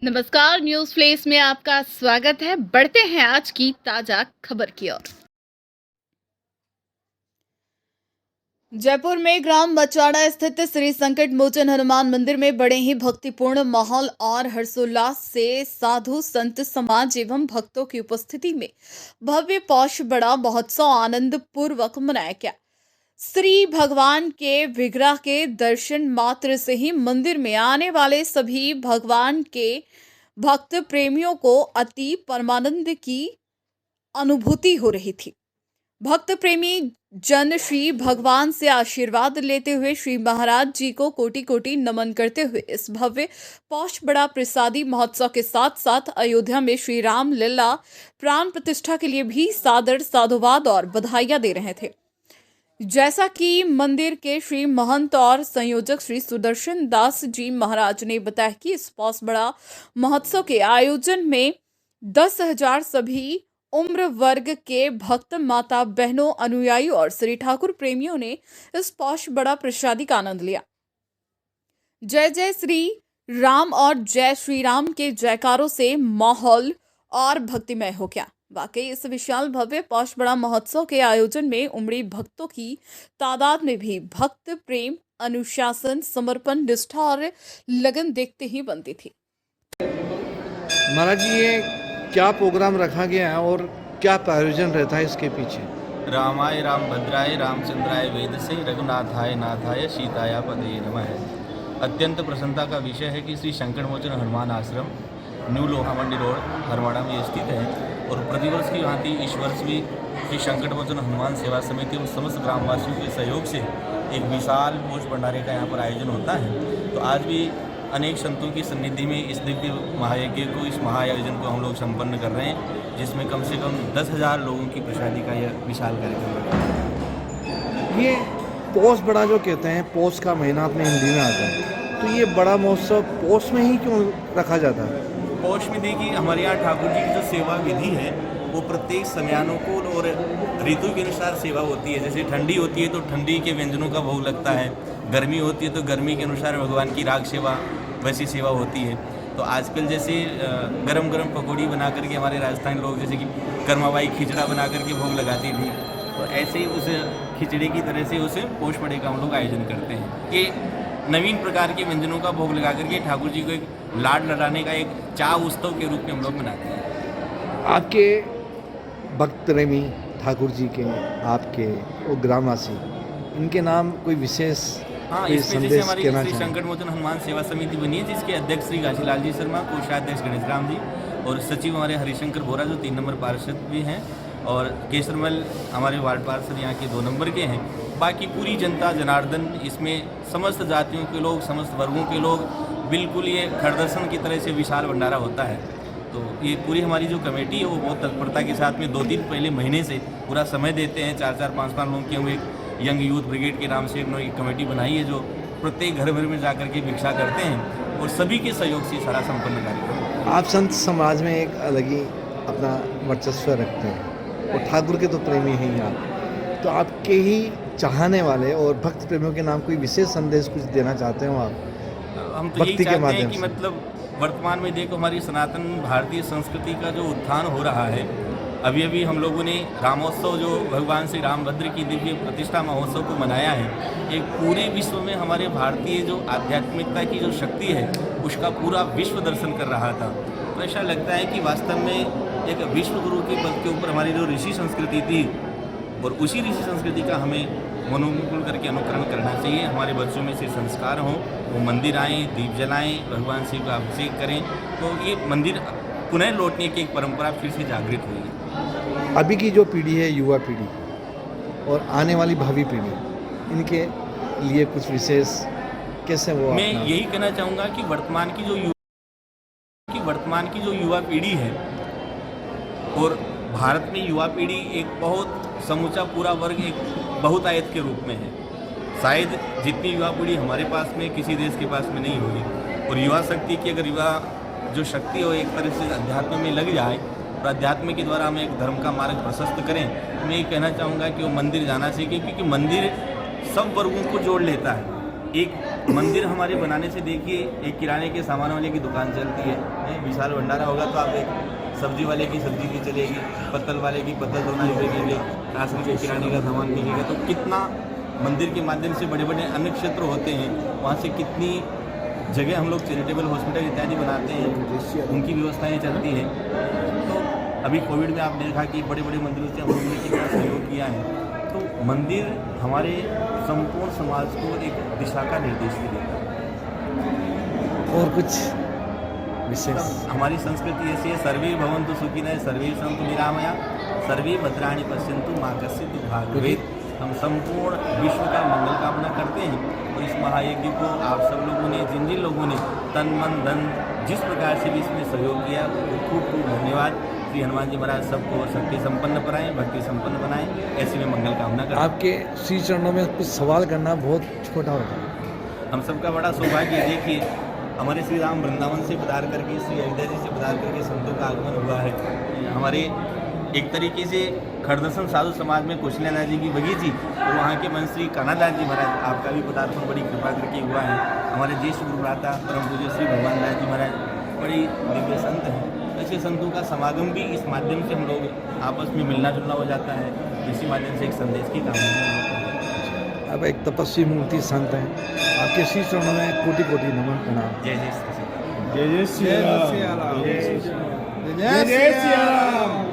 नमस्कार, news flesh में आपका स्वागत है। बढ़ते हैं आज की ताजा खबर की ओर। जयपुर में ग्राम बचाड़ा स्थित श्री संकट मोचन हनुमान मंदिर में बड़े ही भक्तिपूर्ण माहौल और हर्षोल्लास से साधु संत समाज एवं भक्तों की उपस्थिति में भव्य पौष बड़ा महोत्सव आनंद पूर्वक मनाया गया। श्री भगवान के विग्रह के दर्शन मात्र से ही मंदिर में आने वाले सभी भगवान के भक्त प्रेमियों को अति परमानंद की अनुभूति हो रही थी। भक्त प्रेमी जन श्री भगवान से आशीर्वाद लेते हुए श्री महाराज जी को कोटि कोटि नमन करते हुए इस भव्य पौष बड़ा प्रसादी महोत्सव के साथ साथ अयोध्या में श्री राम लल्ला प्राण प्रतिष्ठा के लिए भी सादर साधुवाद और बधाइयां दे रहे थे। जैसा कि मंदिर के श्री महंत और संयोजक श्री सुदर्शन दास जी महाराज ने बताया कि इस पौष बड़ा महोत्सव के आयोजन में 10,000 सभी उम्र वर्ग के भक्त माता बहनों अनुयायी और श्री ठाकुर प्रेमियों ने इस पौष बड़ा प्रसादी का आनंद लिया। जय जय श्री राम और जय श्री राम के जयकारों से माहौल और भक्तिमय हो गया। वाकई इस विशाल भव्य पौष बड़ा महोत्सव के आयोजन में उमड़ी भक्तों की तादाद में भी भक्त प्रेम, अनुशासन, समर्पण, निष्ठा और लगन देखते ही बनती थी। महाराज जी, ये क्या प्रोग्राम रखा गया है और क्या प्रायोजन रहता है इसके पीछे? रामाय रामभद्राय रामचंद्राय वेदसे रघुनाथाय नाथाय सीताया पदये नमः। अत्यंत प्रसन्नता का विषय है कि श्री संकट मोचन हनुमान आश्रम न्यू लोहा मंडी रोड हरवाड़ा में स्थित है और प्रतिवर्ष की भांति इस वर्ष भी श्री संकट मोचन हनुमान सेवा समिति और समस्त ग्रामवासियों के सहयोग से एक विशाल पौष भंडारे का यहाँ पर आयोजन होता है। तो आज भी अनेक संतों की सन्निधि में इस दिव्य महायज्ञ को, इस महाआयोजन को हम लोग संपन्न कर रहे हैं, जिसमें कम से कम 10,000 लोगों की प्रसादी का यह विशाल कार्यक्रम रखा है। ये पौष बड़ा जो कहते हैं, पौष का महीना अपने हिंदी में आता है, तो ये बड़ा महोत्सव पौष में ही क्यों रखा जाता है? पौष में देखिए, हमारे यहाँ ठाकुर जी की जो सेवा विधि है वो प्रत्येक समयानुकूल और ऋतु के अनुसार सेवा होती है। जैसे ठंडी होती है तो ठंडी के व्यंजनों का भोग लगता है, गर्मी होती है तो गर्मी के अनुसार भगवान की राग सेवा वैसी सेवा होती है। तो आजकल जैसे गरम गरम पकौड़ी बना करके हमारे राजस्थानी लोग जैसे कि कर्माबाई खिचड़ा बना करके भोग लगाती थी, तो ऐसे ही उस खिचड़े की तरह से उसे पौष बड़े का हम लोग आयोजन करते हैं। ये नवीन प्रकार के व्यंजनों का भोग लगा करके ठाकुर जी को एक लाड लड़ाने का एक चाव उत्सव के रूप में हम लोग मनाते हैं। आपके भक्त प्रेमी ठाकुर जी के, आपके वो ग्रामवासी, इनके नाम कोई विशेष इसमें जैसे हमारी श्री संकट मोचन हनुमान सेवा समिति बनी है, जिसके अध्यक्ष श्री घासीलाल जी शर्मा, कोषाध्यक्ष गणेश राम जी और सचिव हमारे हरिशंकर बोरा जो 3 नंबर पार्षद भी हैं, और केसरमल हमारे वार्ड पार्षद यहाँ के 2 नंबर के हैं। बाकी पूरी जनता जनार्दन, इसमें समस्त जातियों के लोग, समस्त वर्गों के लोग, बिल्कुल ये खरदर्शन की तरह से विशाल भंडारा होता है। तो ये पूरी हमारी जो कमेटी है वो बहुत तत्परता के साथ में 2 दिन पहले महीने से पूरा समय देते हैं। 4-4, 5-5 लोगों की हम एक यंग यूथ ब्रिगेड के नाम से उन्होंने एक कमेटी बनाई है जो प्रत्येक घर भर में जाकर के भिक्षा करते हैं और सभी के सहयोग से सारा संपन्न कार्यक्रम। आप संत समाज में एक अलग ही अपना वर्चस्व रखते हैं और ठाकुर के तो प्रेमी हैं ही आप, तो आपके ही चाहने वाले और भक्त प्रेमियों के नाम कोई विशेष संदेश कुछ देना चाहते हो आप? हम तो यही चाहते हैं कि मतलब वर्तमान में देखो, हमारी सनातन भारतीय संस्कृति का जो उत्थान हो रहा है, अभी अभी हम लोगों ने रामोत्सव जो भगवान श्री रामभद्र की दिव्य प्रतिष्ठा महोत्सव को मनाया है। एक पूरे विश्व में हमारे भारतीय जो आध्यात्मिकता की जो शक्ति है उसका पूरा विश्व दर्शन कर रहा था। तो ऐसा लगता है कि वास्तव में एक विश्व गुरु के पद के ऊपर हमारी जो ऋषि संस्कृति थी और उसी ऋषि संस्कृति का हमें मनोमुकुल करके अनुकरण करना चाहिए। हमारे बच्चों में से संस्कार हों, वो मंदिर आएँ, दीप जलाएँ, भगवान शिव का अभिषेक करें, तो ये मंदिर पुनः लौटने की एक परंपरा फिर से जागृत हुई है। अभी की जो पीढ़ी है, युवा पीढ़ी और आने वाली भावी पीढ़ी, इनके लिए कुछ विशेष कैसे वो? मैं यही कहना चाहूँगा कि वर्तमान की जो युवा पीढ़ी है और भारत में युवा पीढ़ी एक बहुत समूचा पूरा वर्ग एक बहुतायत के रूप में है। शायद जितनी युवा पीढ़ी हमारे पास में किसी देश के पास में नहीं होगी। और युवा शक्ति की अगर युवा जो शक्ति हो एक तरह से अध्यात्म में लग जाए और अध्यात्म के द्वारा हम एक धर्म का मार्ग प्रशस्त करें, मैं ये कहना चाहूँगा कि वो मंदिर जाना चाहिए, क्योंकि मंदिर सब वर्गों को जोड़ लेता है। एक मंदिर हमारे बनाने से देखिए, एक किराने के सामान वाले की दुकान चलती है, विशाल भंडारा होगा तो आप एक सब्जी वाले की सब्जी भी चलेगी, पत्तल वाले की पत्तल धोना बिकेंगे, राशन के किराने का सामान बिकेगा। तो कितना मंदिर के माध्यम से बड़े बड़े अन्य क्षेत्र होते हैं, वहाँ से कितनी जगह हम लोग चैरिटेबल हॉस्पिटल इत्यादि बनाते हैं, उनकी व्यवस्थाएँ चलती हैं। तो अभी कोविड में आपने देखा कि बड़े बड़े मंदिरों से हम लोगों ने कितना सहयोग किया है। तो मंदिर हमारे संपूर्ण समाज को एक दिशा का निर्देश भी देता है। और कुछ विशेष? हमारी संस्कृति ऐसी है, सर्वे भवन्तु सुखिनः, सर्वे सन्तु निरामयाः, सर्वे भद्राणि पश्यन्तु मा कश्चित् दुःखभाग् भवेत्। हम संपूर्ण विश्व का मंगल कामना करते हैं और इस महायज्ञ को आप सब लोगों ने, जिन जिन लोगों ने तन मन धन जिस प्रकार से भी इसमें सहयोग किया, खूब खूब धन्यवाद। श्री हनुमान जी महाराज सबको शक्ति संपन्न बनाएं, भक्ति संपन्न बनाएं, ऐसी में मंगल कामना करते हैं। आपके श्री चरणों में कुछ सवाल करना बहुत छोटा होता है। हम सबका बड़ा सौभाग्य है। देखिए, हमारे श्री राम वृंदावन से पधार करके, श्री अयोध्या जी से पधार करके संतों का आगमन हुआ है। हमारे एक तरीके से खरदर्शन साधु समाज में कौशल्यानाथ जी की वगी जी और वहाँ के मन श्री कान्हादास जी महाराज, आपका भी पदार्पण बड़ी कृपा करके हुआ है। हमारे ज्येष्ठ गुरुभ्राता परम पूज्य श्री भगवान दास जी महाराज बड़ी दिव्य संत हैं। ऐसे संतों का समागम भी इस माध्यम से हम लोग आपस में मिलना जुलना हो जाता है, इसी माध्यम से एक संदेश की कामना है। अब एक तपस्वी मूर्ति संत हैं, आपके श्री चरणों में कोटि कोटि नमन प्रणाम। जय जय श्री राम। जय जय श्री राम। जय जय श्री राम।